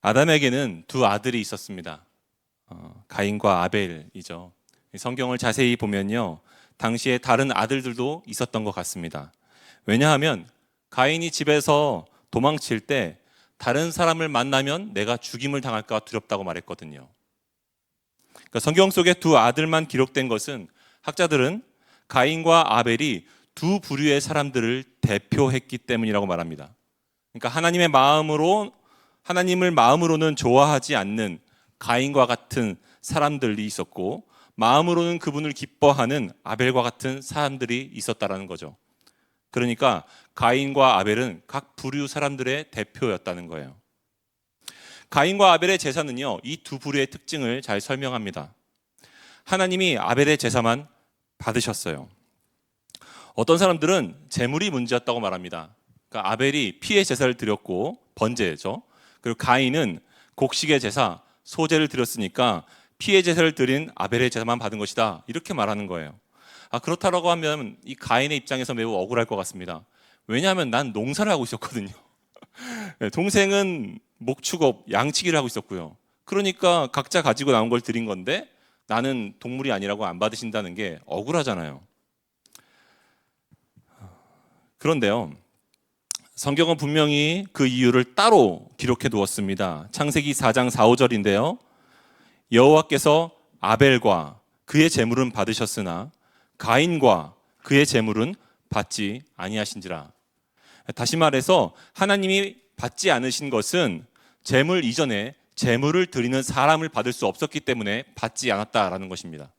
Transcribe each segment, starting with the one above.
아담에게는 두 아들이 있었습니다. 가인과 아벨이죠. 성경을 자세히 보면요, 당시에 다른 아들들도 있었던 것 같습니다. 왜냐하면 가인이 집에서 도망칠 때 다른 사람을 만나면 내가 죽임을 당할까 두렵다고 말했거든요. 그러니까 성경 속에 두 아들만 기록된 것은 학자들은 가인과 아벨이 두 부류의 사람들을 대표했기 때문이라고 말합니다. 그러니까 하나님을 마음으로는 좋아하지 않는 가인과 같은 사람들이 있었고, 마음으로는 그분을 기뻐하는 아벨과 같은 사람들이 있었다라는 거죠. 그러니까 가인과 아벨은 각 부류 사람들의 대표였다는 거예요. 가인과 아벨의 제사는요, 이 두 부류의 특징을 잘 설명합니다. 하나님이 아벨의 제사만 받으셨어요. 어떤 사람들은 제물이 문제였다고 말합니다. 그러니까 아벨이 피의 제사를 드렸고 번제죠. 그리고 가인은 곡식의 제사, 소제를 드렸으니까 피의 제사를 드린 아벨의 제사만 받은 것이다, 이렇게 말하는 거예요. 그렇다고 하면 이 가인의 입장에서 매우 억울할 것 같습니다. 왜냐하면 난 농사를 하고 있었거든요. 동생은 목축업, 양치기를 하고 있었고요. 그러니까 각자 가지고 나온 걸 드린 건데 나는 동물이 아니라고 안 받으신다는 게 억울하잖아요. 그런데요, 성경은 분명히 그 이유를 따로 기록해 두었습니다. 창세기 4장 4, 5절인데요. 여호와께서 아벨과 그의 제물은 받으셨으나 가인과 그의 제물은 받지 아니하신지라. 다시 말해서 하나님이 받지 않으신 것은 제물 이전에 제물을 드리는 사람을 받을 수 없었기 때문에 받지 않았다라는 것입니다.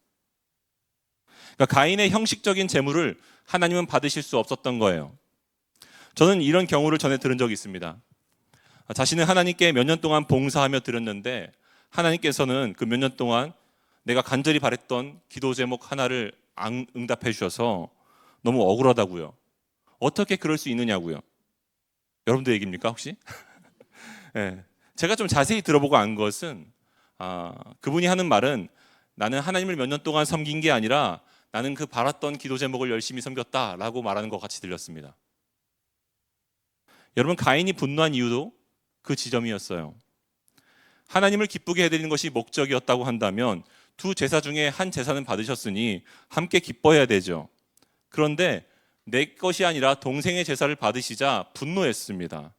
그러니까 가인의 형식적인 제물을 하나님은 받으실 수 없었던 거예요. 저는 이런 경우를 전에 들은 적이 있습니다. 자신은 하나님께 몇 년 동안 봉사하며 드렸는데 하나님께서는 그 몇 년 동안 내가 간절히 바랬던 기도 제목 하나를 안 응답해 주셔서 너무 억울하다고요. 어떻게 그럴 수 있느냐고요. 여러분들 얘기입니까 혹시? 네. 제가 좀 자세히 들어보고 안 것은 그분이 하는 말은 나는 하나님을 몇 년 동안 섬긴 게 아니라 나는 그 바랐던 기도 제목을 열심히 섬겼다라고 말하는 것 같이 들렸습니다. 여러분, 가인이 분노한 이유도 그 지점이었어요. 하나님을 기쁘게 해드리는 것이 목적이었다고 한다면 두 제사 중에 한 제사는 받으셨으니 함께 기뻐해야 되죠. 그런데 내 것이 아니라 동생의 제사를 받으시자 분노했습니다.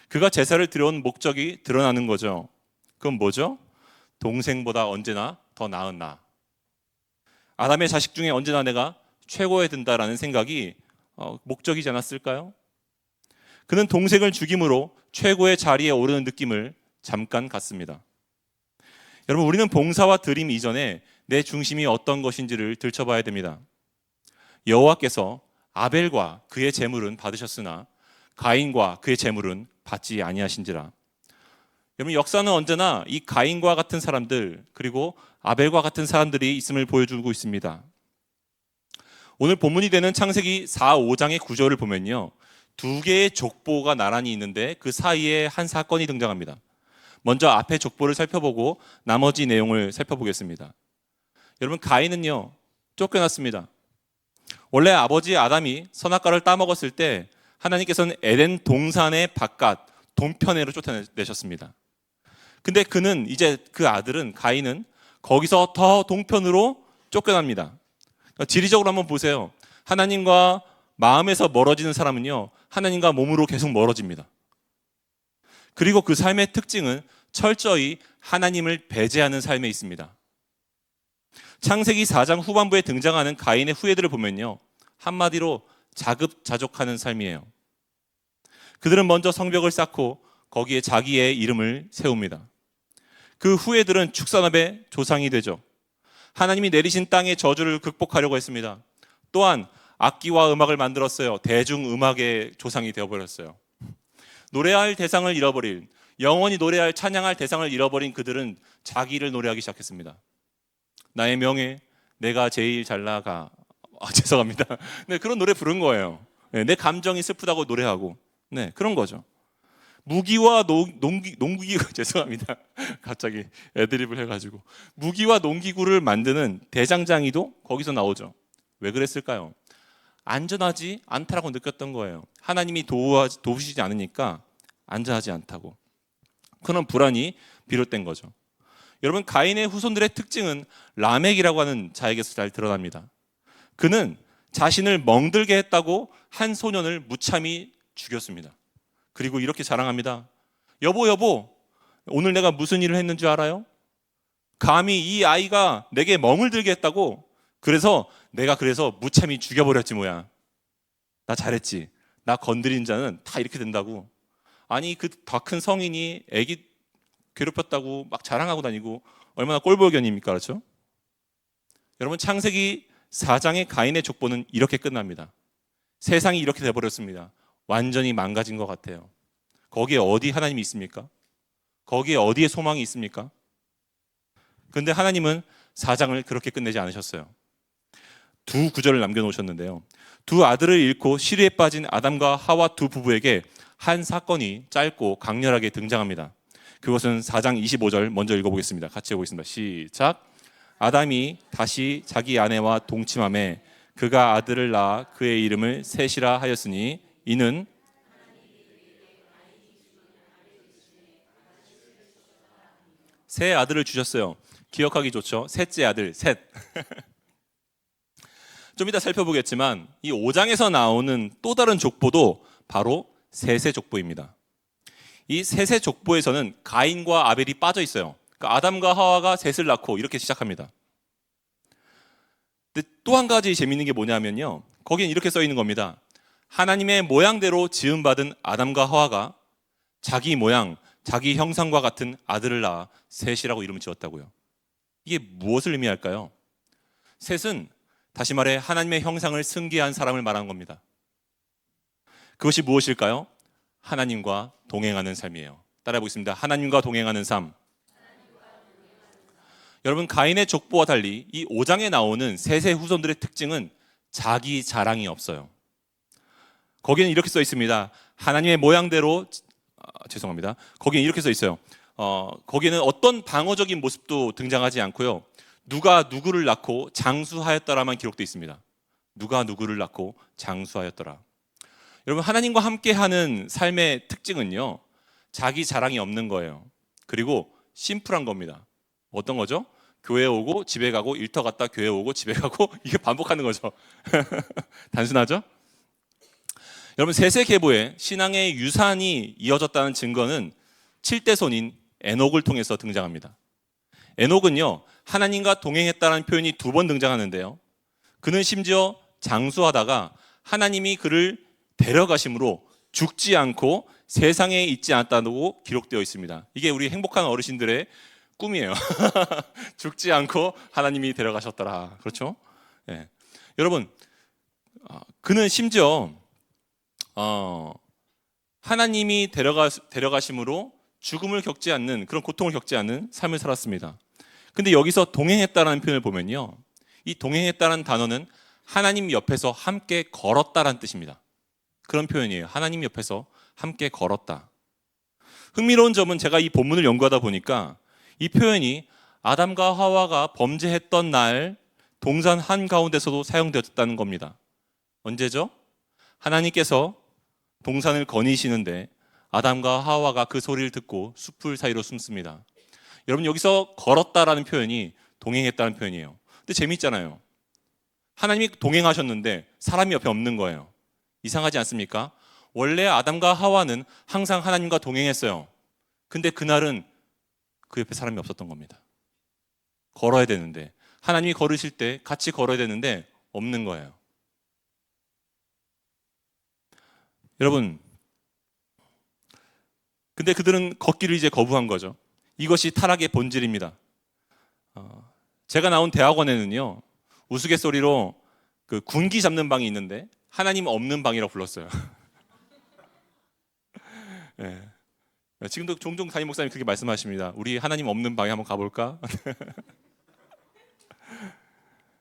그가 제사를 드려온 목적이 드러나는 거죠. 그건 뭐죠? 동생보다 언제나 더 나은 나. 아담의 자식 중에 언제나 내가 최고에 든다라는 생각이 목적이지 않았을까요? 그는 동생을 죽임으로 최고의 자리에 오르는 느낌을 잠깐 갖습니다. 여러분, 우리는 봉사와 드림 이전에 내 중심이 어떤 것인지를 들춰봐야 됩니다. 여호와께서 아벨과 그의 제물은 받으셨으나 가인과 그의 제물은 받지 아니하신지라. 여러분, 역사는 언제나 이 가인과 같은 사람들 그리고 아벨과 같은 사람들이 있음을 보여주고 있습니다. 오늘 본문이 되는 창세기 4, 5장의 구절을 보면요, 두 개의 족보가 나란히 있는데 그 사이에 한 사건이 등장합니다. 먼저 앞에 족보를 살펴보고 나머지 내용을 살펴보겠습니다. 여러분, 가인은요, 쫓겨났습니다. 원래 아버지 아담이 선악과를 따먹었을 때 하나님께서는 에덴 동산의 바깥 동편으로 쫓아내셨습니다. 근데 그는 이제 그 아들은 가인은 거기서 더 동편으로 쫓겨납니다. 그러니까 지리적으로 한번 보세요. 하나님과 마음에서 멀어지는 사람은요, 하나님과 몸으로 계속 멀어집니다. 그리고 그 삶의 특징은 철저히 하나님을 배제하는 삶에 있습니다. 창세기 4장 후반부에 등장하는 가인의 후예들을 보면요, 한마디로 자급자족하는 삶이에요. 그들은 먼저 성벽을 쌓고 거기에 자기의 이름을 세웁니다. 그 후예들은 축산업의 조상이 되죠. 하나님이 내리신 땅의 저주를 극복하려고 했습니다. 또한 악기와 음악을 만들었어요. 대중음악의 조상이 되어버렸어요. 노래할 대상을 잃어버린, 영원히 노래할 찬양할 대상을 잃어버린 그들은 자기를 노래하기 시작했습니다. 나의 명예, 내가 제일 잘 나가. 죄송합니다. 네, 그런 노래 부른 거예요. 네, 내 감정이 슬프다고 노래하고, 네, 그런 거죠. 무기와 농기구 죄송합니다. 갑자기 애드립을 해가지고 무기와 농기구를 만드는 대장장이도 거기서 나오죠. 왜 그랬을까요? 안전하지 않다라고 느꼈던 거예요. 하나님이 도우시지 않으니까 안전하지 않다고. 그런 불안이 비롯된 거죠. 여러분, 가인의 후손들의 특징은 라멕이라고 하는 자에게서 잘 드러납니다. 그는 자신을 멍들게 했다고 한 소년을 무참히 죽였습니다. 그리고 이렇게 자랑합니다. 여보, 여보, 오늘 내가 무슨 일을 했는 줄 알아요? 감히 이 아이가 내게 멍을 들게 했다고? 내가 무참히 죽여버렸지 뭐야. 나 잘했지. 나 건드린 자는 다 이렇게 된다고. 아니, 그 더 큰 성인이 애기 괴롭혔다고 막 자랑하고 다니고 얼마나 꼴보견입니까? 그렇죠? 여러분, 창세기 4장의 가인의 족보는 이렇게 끝납니다. 세상이 이렇게 돼버렸습니다. 완전히 망가진 것 같아요. 거기에 어디 하나님이 있습니까? 거기에 어디에 소망이 있습니까? 그런데 하나님은 4장을 그렇게 끝내지 않으셨어요. 두 구절을 남겨놓으셨는데요. 두 아들을 잃고 시리에 빠진 아담과 하와 두 부부에게 한 사건이 짧고 강렬하게 등장합니다. 그것은 4장 25절 먼저 읽어보겠습니다. 같이 해보겠습니다. 시작. 아담이 다시 자기 아내와 동침하매 그가 아들을 낳아 그의 이름을 셋이라 하였으니 이는 새 아들을 주셨어요. 기억하기 좋죠? 셋째 아들, 셋. 좀 이따 살펴보겠지만 이 5장에서 나오는 또 다른 족보도 바로 셋의 족보입니다. 이 셋의 족보에서는 가인과 아벨이 빠져 있어요. 그러니까 아담과 하와가 셋을 낳고 이렇게 시작합니다. 근데 또 한 가지 재미있는 게 뭐냐면요. 거기엔 이렇게 써 있는 겁니다. 하나님의 모양대로 지음받은 아담과 하와가 자기 모양, 자기 형상과 같은 아들을 낳아 셋이라고 이름을 지었다고요. 이게 무엇을 의미할까요? 셋은 다시 말해 하나님의 형상을 승계한 사람을 말하는 겁니다. 그것이 무엇일까요? 하나님과 동행하는 삶이에요. 따라해 보겠습니다. 하나님과 동행하는 삶. 여러분, 가인의 족보와 달리 이 5장에 나오는 셋의 후손들의 특징은 자기 자랑이 없어요. 거기는 이렇게 써 있습니다. 하나님의 모양대로 죄송합니다. 거기는 이렇게 써 있어요. 거기는 어떤 방어적인 모습도 등장하지 않고요. 누가 누구를 낳고 장수하였더라만 기록되어 있습니다. 누가 누구를 낳고 장수하였더라. 여러분, 하나님과 함께하는 삶의 특징은요, 자기 자랑이 없는 거예요. 그리고 심플한 겁니다. 어떤 거죠? 교회 오고 집에 가고 일터 갔다 교회 오고 집에 가고 이게 반복하는 거죠. 단순하죠? 여러분, 셋의 계보에 신앙의 유산이 이어졌다는 증거는 7대 손인 에녹을 통해서 등장합니다. 에녹은요, 하나님과 동행했다는 표현이 2번 등장하는데요. 그는 심지어 장수하다가 하나님이 그를 데려가심으로 죽지 않고 세상에 있지 않았다고 기록되어 있습니다. 이게 우리 행복한 어르신들의 꿈이에요. 죽지 않고 하나님이 데려가셨더라. 그렇죠? 네. 여러분, 그는 심지어 하나님이 데려가심으로 죽음을 겪지 않는, 그런 고통을 겪지 않는 삶을 살았습니다. 근데 여기서 동행했다라는 표현을 보면요, 이 동행했다는 단어는 하나님 옆에서 함께 걸었다라는 뜻입니다. 그런 표현이에요. 하나님 옆에서 함께 걸었다. 흥미로운 점은 제가 이 본문을 연구하다 보니까 이 표현이 아담과 하와가 범죄했던 날 동산 한가운데서도 사용되었다는 겁니다. 언제죠? 하나님께서 동산을 거니시는데 아담과 하와가 그 소리를 듣고 숲을 사이로 숨습니다. 여러분, 여기서 걸었다라는 표현이 동행했다는 표현이에요. 근데 재밌잖아요. 하나님이 동행하셨는데 사람이 옆에 없는 거예요. 이상하지 않습니까? 원래 아담과 하와는 항상 하나님과 동행했어요. 근데 그날은 그 옆에 사람이 없었던 겁니다. 걸어야 되는데, 하나님이 걸으실 때 같이 걸어야 되는데 없는 거예요. 여러분, 근데 그들은 걷기를 이제 거부한 거죠. 이것이 타락의 본질입니다. 제가 나온 대학원에는요, 우스갯소리로 그 군기 잡는 방이 있는데 하나님 없는 방이라고 불렀어요. 네. 지금도 종종 담임 목사님 그렇게 말씀하십니다. 우리 하나님 없는 방에 한번 가볼까?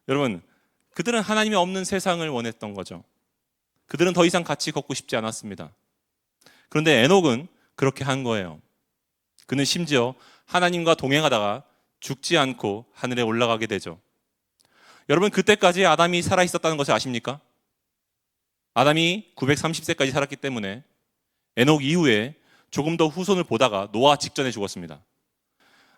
여러분, 그들은 하나님이 없는 세상을 원했던 거죠. 그들은 더 이상 같이 걷고 싶지 않았습니다. 그런데 에녹은 그렇게 한 거예요. 그는 심지어 하나님과 동행하다가 죽지 않고 하늘에 올라가게 되죠. 여러분, 그때까지 아담이 살아 있었다는 것을 아십니까? 아담이 930세까지 살았기 때문에 에녹 이후에 조금 더 후손을 보다가 노아 직전에 죽었습니다.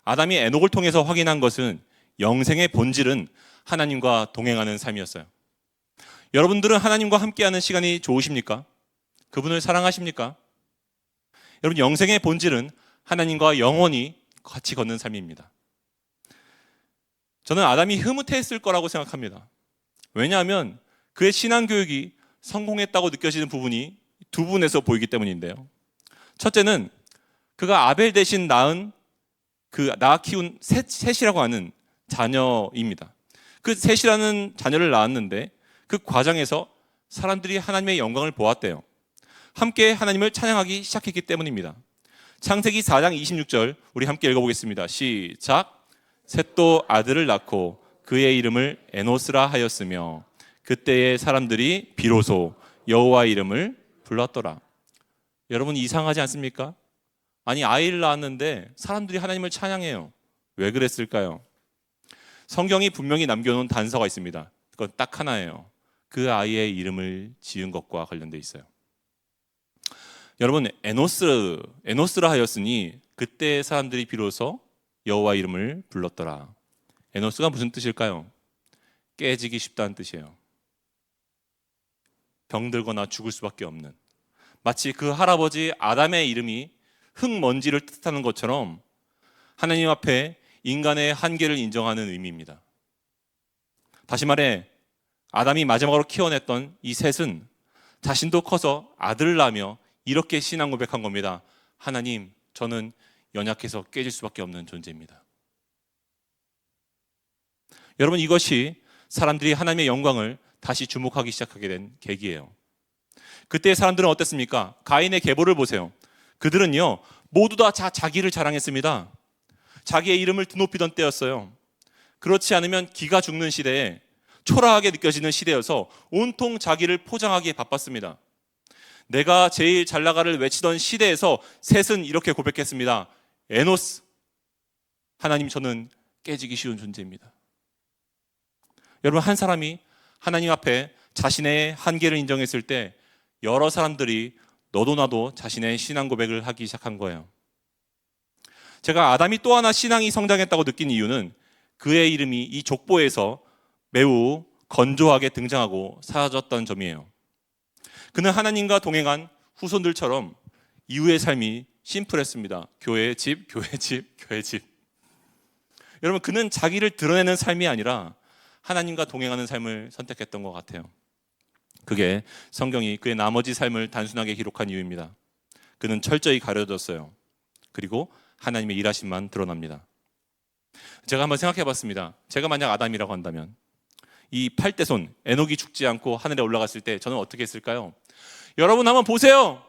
아담이 에녹을 통해서 확인한 것은 영생의 본질은 하나님과 동행하는 삶이었어요. 여러분들은 하나님과 함께하는 시간이 좋으십니까? 그분을 사랑하십니까? 여러분, 영생의 본질은 하나님과 영원히 같이 걷는 삶입니다. 저는 아담이 흐뭇해했을 거라고 생각합니다. 왜냐하면 그의 신앙교육이 성공했다고 느껴지는 부분이 두 부분에서 보이기 때문인데요. 첫째는 그가 아벨 대신 낳아 키운 셋이라고 하는 자녀입니다. 그 셋이라는 자녀를 낳았는데 그 과정에서 사람들이 하나님의 영광을 보았대요. 함께 하나님을 찬양하기 시작했기 때문입니다. 창세기 4장 26절 우리 함께 읽어보겠습니다. 시작. 셋도 아들을 낳고 그의 이름을 에노스라 하였으며 그때의 사람들이 비로소 여호와 이름을 불렀더라. 여러분, 이상하지 않습니까? 아니, 아이를 낳았는데 사람들이 하나님을 찬양해요. 왜 그랬을까요? 성경이 분명히 남겨놓은 단서가 있습니다. 그건 딱 하나예요. 그 아이의 이름을 지은 것과 관련돼 있어요. 여러분, 에노스라 하였으니 그때 사람들이 비로소 여호와 이름을 불렀더라. 에노스가 무슨 뜻일까요? 깨지기 쉽다는 뜻이에요. 병들거나 죽을 수밖에 없는, 마치 그 할아버지 아담의 이름이 흙먼지를 뜻하는 것처럼 하나님 앞에 인간의 한계를 인정하는 의미입니다. 다시 말해 아담이 마지막으로 키워냈던 이 셋은 자신도 커서 아들을 낳으며 이렇게 신앙 고백한 겁니다. 하나님, 저는 연약해서 깨질 수밖에 없는 존재입니다. 여러분, 이것이 사람들이 하나님의 영광을 다시 주목하기 시작하게 된 계기예요. 그때 사람들은 어땠습니까? 가인의 계보를 보세요. 그들은요, 모두 다 자기를 자랑했습니다. 자기의 이름을 드높이던 때였어요. 그렇지 않으면 기가 죽는 시대에, 초라하게 느껴지는 시대여서 온통 자기를 포장하기에 바빴습니다. 내가 제일 잘 나가를 외치던 시대에서 셋은 이렇게 고백했습니다. 에노스, 하나님, 저는 깨지기 쉬운 존재입니다. 여러분, 한 사람이 하나님 앞에 자신의 한계를 인정했을 때 여러 사람들이 너도 나도 자신의 신앙 고백을 하기 시작한 거예요. 제가 아담이 또 하나 신앙이 성장했다고 느낀 이유는 그의 이름이 이 족보에서 매우 건조하게 등장하고 사라졌던 점이에요. 그는 하나님과 동행한 후손들처럼 이후의 삶이 심플했습니다. 교회, 집, 교회, 집, 교회, 집. 여러분, 그는 자기를 드러내는 삶이 아니라 하나님과 동행하는 삶을 선택했던 것 같아요. 그게 성경이 그의 나머지 삶을 단순하게 기록한 이유입니다. 그는 철저히 가려졌어요. 그리고 하나님의 일하심만 드러납니다. 제가 한번 생각해 봤습니다. 제가 만약 아담이라고 한다면 이 8대손 에녹이 죽지 않고 하늘에 올라갔을 때 저는 어떻게 했을까요? 여러분, 한번 보세요.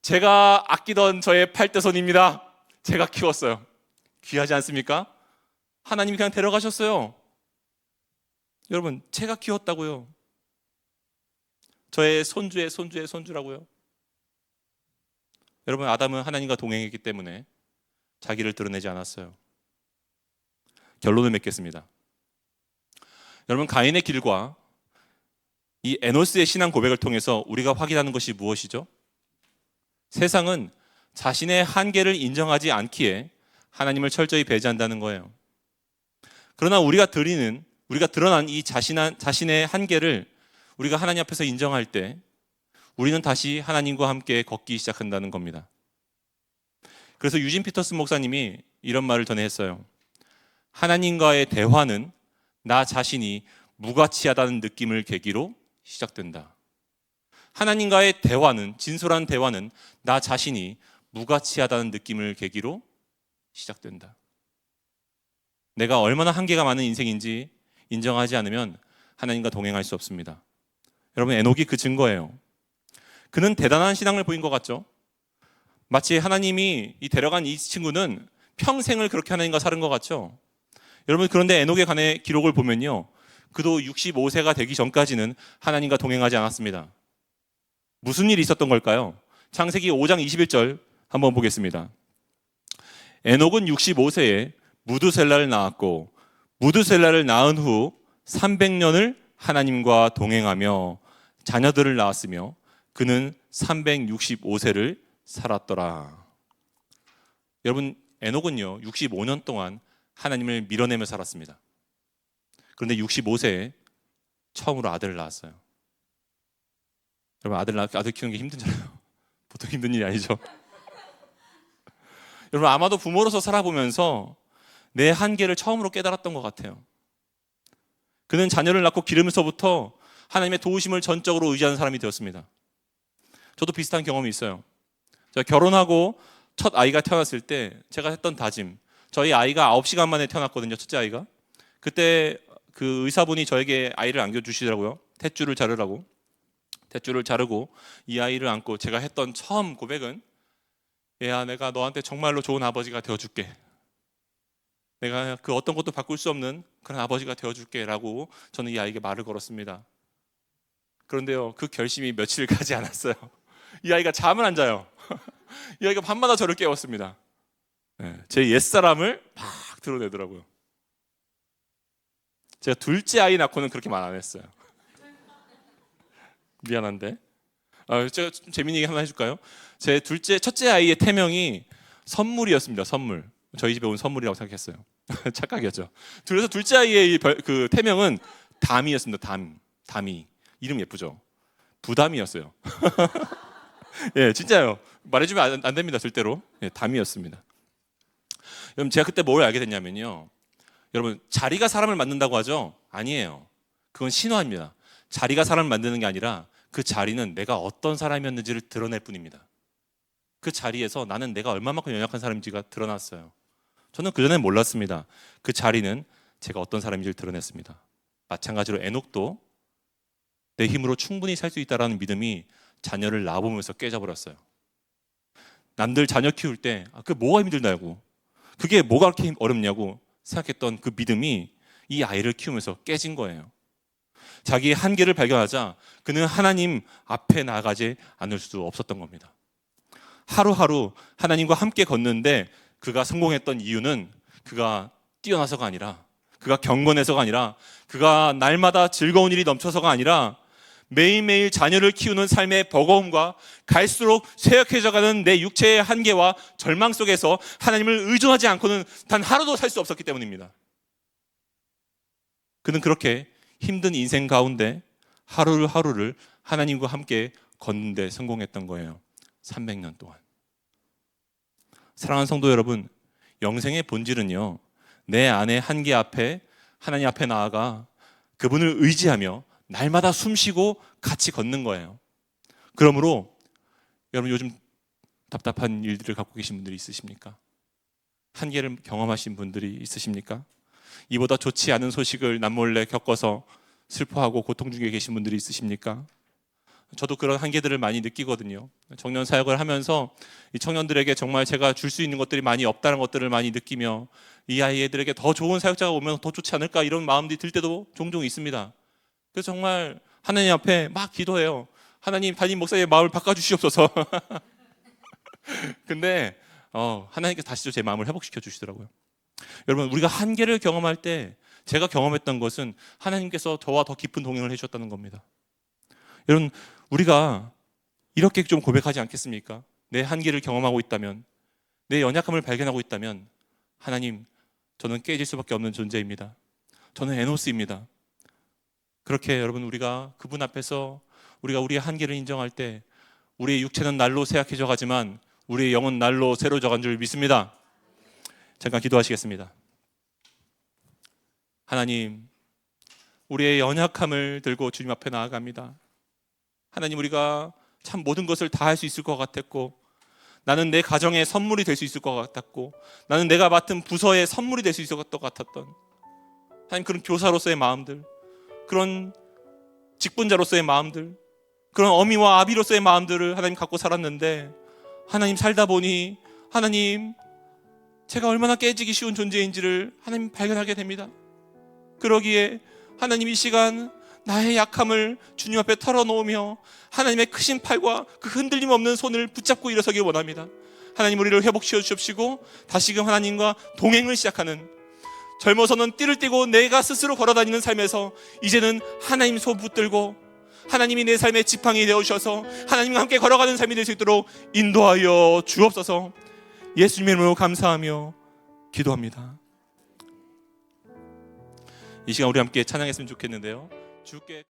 제가 아끼던 저의 8대손입니다. 제가 키웠어요. 귀하지 않습니까? 하나님이 그냥 데려가셨어요. 여러분, 제가 키웠다고요. 저의 손주의 손주의 손주라고요. 여러분, 아담은 하나님과 동행했기 때문에 자기를 드러내지 않았어요. 결론을 맺겠습니다. 여러분, 가인의 길과 이 에노스의 신앙 고백을 통해서 우리가 확인하는 것이 무엇이죠? 세상은 자신의 한계를 인정하지 않기에 하나님을 철저히 배제한다는 거예요. 그러나 우리가 드러난 이 자신의 한계를 우리가 하나님 앞에서 인정할 때 우리는 다시 하나님과 함께 걷기 시작한다는 겁니다. 그래서 유진 피터슨 목사님이 이런 말을 전에 했어요. 하나님과의 대화는 나 자신이 무가치하다는 느낌을 계기로 시작된다. 하나님과의 대화는, 진솔한 대화는 나 자신이 무가치하다는 느낌을 계기로 시작된다. 내가 얼마나 한계가 많은 인생인지 인정하지 않으면 하나님과 동행할 수 없습니다. 여러분, 에녹이 그 증거예요. 그는 대단한 신앙을 보인 것 같죠? 마치 하나님이 데려간 이 친구는 평생을 그렇게 하나님과 사는 것 같죠? 여러분, 그런데 에녹에 관해 기록을 보면요, 그도 65세가 되기 전까지는 하나님과 동행하지 않았습니다. 무슨 일이 있었던 걸까요? 창세기 5장 21절 한번 보겠습니다. 에녹은 65세에 무두셀라를 낳았고 무두셀라를 낳은 후 300년을 하나님과 동행하며 자녀들을 낳았으며 그는 365세를 살았더라. 여러분, 에녹은요 65년 동안 하나님을 밀어내며 살았습니다. 그런데 65세에 처음으로 아들을 낳았어요. 여러분, 아들 키우는 게 힘들잖아요. 보통 힘든 일이 아니죠. 여러분, 아마도 부모로서 살아보면서 내 한계를 처음으로 깨달았던 것 같아요. 그는 자녀를 낳고 기르면서부터 하나님의 도우심을 전적으로 의지하는 사람이 되었습니다. 저도 비슷한 경험이 있어요. 제가 결혼하고 첫 아이가 태어났을 때 제가 했던 다짐, 저희 아이가 9시간 만에 태어났거든요. 첫째 아이가. 그때 그 의사분이 저에게 아이를 안겨주시더라고요. 탯줄을 자르라고. 탯줄을 자르고 이 아이를 안고 제가 했던 처음 고백은, 얘야, 내가 너한테 정말로 좋은 아버지가 되어줄게. 내가 그 어떤 것도 바꿀 수 없는 그런 아버지가 되어줄게 라고 저는 이 아이에게 말을 걸었습니다. 그런데요, 그 결심이 며칠 가지 않았어요. 이 아이가 잠을 안 자요. 이 아이가 밤마다 저를 깨웠습니다. 제 옛사람을 막 드러내더라고요. 제가 둘째 아이 낳고는 그렇게 말 안 했어요. 미안한데. 제가 좀 재밌는 얘기 하나 해줄까요? 제 첫째 아이의 태명이 선물이었습니다. 선물. 저희 집에 온 선물이라고 생각했어요. 착각이었죠. 그래서 둘째 아이의 그 태명은 담이었습니다. 담이. 이름 예쁘죠? 부담이었어요. 예, 진짜요. 말해주면 안 됩니다. 절대로. 예, 담이었습니다. 여러분, 제가 그때 뭘 알게 됐냐면요, 여러분, 자리가 사람을 만든다고 하죠? 아니에요. 그건 신화입니다. 자리가 사람을 만드는 게 아니라 그 자리는 내가 어떤 사람이었는지를 드러낼 뿐입니다. 그 자리에서 나는 내가 얼마만큼 연약한 사람인지가 드러났어요. 저는 그전엔 몰랐습니다. 그 자리는 제가 어떤 사람인지를 드러냈습니다. 마찬가지로 에녹도 내 힘으로 충분히 살 수 있다는 믿음이 자녀를 낳아보면서 깨져버렸어요. 남들 자녀 키울 때 그게 뭐가 힘들다고, 그게 뭐가 그렇게 어렵냐고 생각했던 그 믿음이 이 아이를 키우면서 깨진 거예요. 자기의 한계를 발견하자 그는 하나님 앞에 나아가지 않을 수 없었던 겁니다. 하루하루 하나님과 함께 걷는데 그가 성공했던 이유는 그가 뛰어나서가 아니라, 그가 경건해서가 아니라, 그가 날마다 즐거운 일이 넘쳐서가 아니라, 매일매일 자녀를 키우는 삶의 버거움과 갈수록 쇠약해져가는 내 육체의 한계와 절망 속에서 하나님을 의존하지 않고는 단 하루도 살 수 없었기 때문입니다. 그는 그렇게 힘든 인생 가운데 하루를 하나님과 함께 걷는 데 성공했던 거예요. 300년 동안. 사랑하는 성도 여러분, 영생의 본질은요, 내 안의 한계 앞에 하나님 앞에 나아가 그분을 의지하며 날마다 숨쉬고 같이 걷는 거예요. 그러므로 여러분, 요즘 답답한 일들을 갖고 계신 분들이 있으십니까? 한계를 경험하신 분들이 있으십니까? 이보다 좋지 않은 소식을 남몰래 겪어서 슬퍼하고 고통 중에 계신 분들이 있으십니까? 저도 그런 한계들을 많이 느끼거든요. 청년 사역을 하면서 이 청년들에게 정말 제가 줄 수 있는 것들이 많이 없다는 것들을 많이 느끼며, 이 아이들에게 더 좋은 사역자가 오면 더 좋지 않을까, 이런 마음들이 들 때도 종종 있습니다. 그래서 정말 하나님 앞에 막 기도해요. 하나님, 담임 목사의 마음을 바꿔주시옵소서. 근데 하나님께서 다시 또 제 마음을 회복시켜 주시더라고요. 여러분, 우리가 한계를 경험할 때 제가 경험했던 것은 하나님께서 저와 더 깊은 동행을 해주셨다는 겁니다. 여러분, 우리가 이렇게 좀 고백하지 않겠습니까? 내 한계를 경험하고 있다면, 내 연약함을 발견하고 있다면, 하나님, 저는 깨질 수밖에 없는 존재입니다. 저는 에노스입니다. 그렇게 여러분, 우리가 그분 앞에서 우리가 우리의 한계를 인정할 때 우리의 육체는 날로 쇠약해져 가지만 우리의 영은 날로 새로워져 간 줄 믿습니다. 잠깐 기도하시겠습니다. 하나님, 우리의 연약함을 들고 주님 앞에 나아갑니다. 하나님, 우리가 참 모든 것을 다 할 수 있을 것 같았고, 나는 내 가정의 선물이 될 수 있을 것 같았고, 나는 내가 맡은 부서의 선물이 될 수 있을 것 같았던, 하나님, 그런 교사로서의 마음들, 그런 직분자로서의 마음들, 그런 어미와 아비로서의 마음들을 하나님 갖고 살았는데, 하나님 살다 보니 하나님, 제가 얼마나 깨지기 쉬운 존재인지를 하나님 발견하게 됩니다. 그러기에 하나님, 이 시간 나의 약함을 주님 앞에 털어놓으며 하나님의 크신 팔과 그 흔들림 없는 손을 붙잡고 일어서길 원합니다. 하나님, 우리를 회복시켜 주십시고 다시금 하나님과 동행을 시작하는, 젊어서는 띠를 띠고 내가 스스로 걸어다니는 삶에서 이제는 하나님 손 붙들고 하나님이 내 삶의 지팡이 되어주셔서 하나님과 함께 걸어가는 삶이 될 수 있도록 인도하여 주옵소서. 예수님의 이름으로 감사하며 기도합니다. 이 시간 우리 함께 찬양했으면 좋겠는데요. 주께